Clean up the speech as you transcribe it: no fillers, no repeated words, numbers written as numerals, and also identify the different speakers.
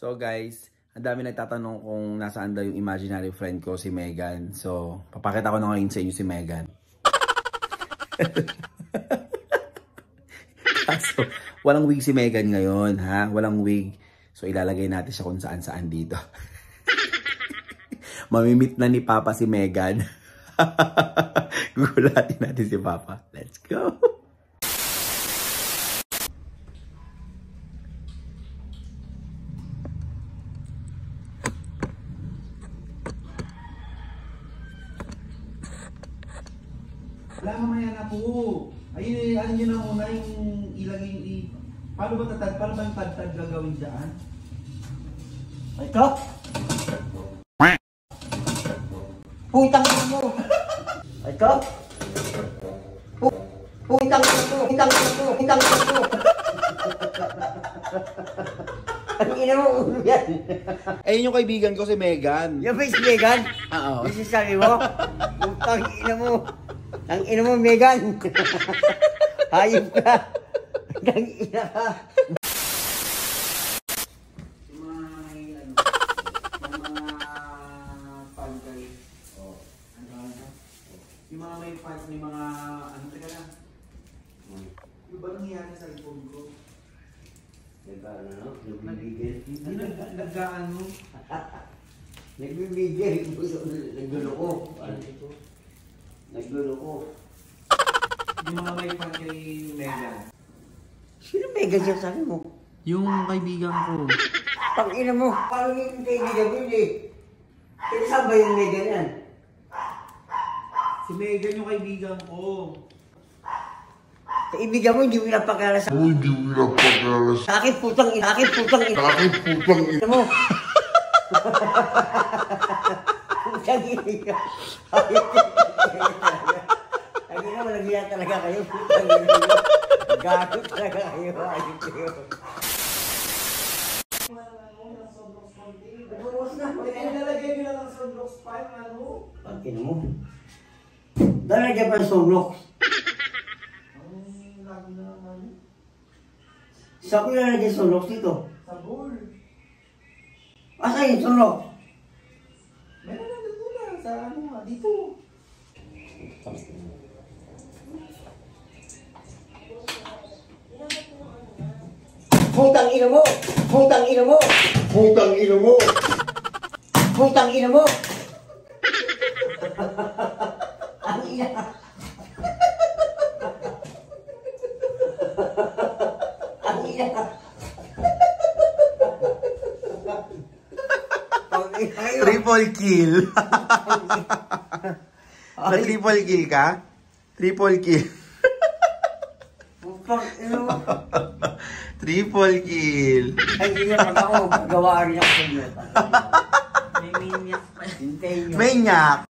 Speaker 1: So guys, ang dami nagtatanong kung nasaan daw yung imaginary friend ko, si Megan. So, papakita ko na ngayon sa inyo si Megan. Kaso, walang wig si Megan ngayon, ha? Walang wig. So, ilalagay natin siya kung saan-saan dito. Mamimit na ni Papa si Megan. Gugulatin natin si Papa. Let's go! Wala, mamaya na po. Ayun, ano nyo na muna yung ilagay. Paano ba tatad? Paano ba yung tad-tad gagawin dyan?
Speaker 2: Ito? Putang ina mo! Ito? Putang ina mo! Putang ina mo! Putang ina mo! Ang ina mo ulo yan!
Speaker 1: Ayun yung kaibigan ko si Megan.
Speaker 2: Yung face Megan?
Speaker 1: Oo.
Speaker 2: Yung sasabi mo? Putang ina mo! Ang ina mo, Megan! Hayop ka! Ang ina ka!
Speaker 1: Yung mga pagkay. Oh. Yung mga may parts, may mga ano teka lang. Yung ba nangyayari sa iPhone ko?
Speaker 2: Nag-ano? Nagbibigay?
Speaker 1: Nag-ano?
Speaker 2: Nagbibigay. Nagluloko. Nagluloko.
Speaker 1: Yung mga may fan kay Megan.
Speaker 2: Sino Megan siya sabi mo?
Speaker 1: Yung kaibigan ko.
Speaker 2: Pag-ina mo, paano yung kaibigan mo yun eh? Kaya saan ba yung Megan yan?
Speaker 1: Si Megan yung kaibigan ko.
Speaker 2: Kaibigan mo, hindi mo pinapakala sa...
Speaker 3: Hindi mo pinapakala sa...
Speaker 2: Sa akin putang ina, sa akin putang ina.
Speaker 3: Sa akin putang ina.
Speaker 2: Mo. Putang ina. Ang ina, malagyan talaga kayo. Putang ina. Gato talaga kayo. Ayun kayo.
Speaker 1: Nalagay nyo lang ang sunblock spine, ano?
Speaker 2: Pag-ina mo. Dalagyan pa ng sunblock.
Speaker 1: Ang lagi na naman.
Speaker 2: Sa ko nalagyan ng sunblock dito.
Speaker 1: Sa bowl.
Speaker 2: Asa yung sunblock?
Speaker 1: Meron na dito na. Sa ano nga, dito.
Speaker 2: Putang ina mo! Putang ina mo!
Speaker 3: Putang ina mo!
Speaker 2: Putang ina mo! Ang ina! Ang ina!
Speaker 1: Triple kill. Triple kill ka? Triple kill.
Speaker 2: Putang ina mo!
Speaker 1: Triple kill.
Speaker 2: Ay, hindi na ako. Gawa rin ako sa inyo. May minyak pa. Hintayin nyo.
Speaker 1: Maniac.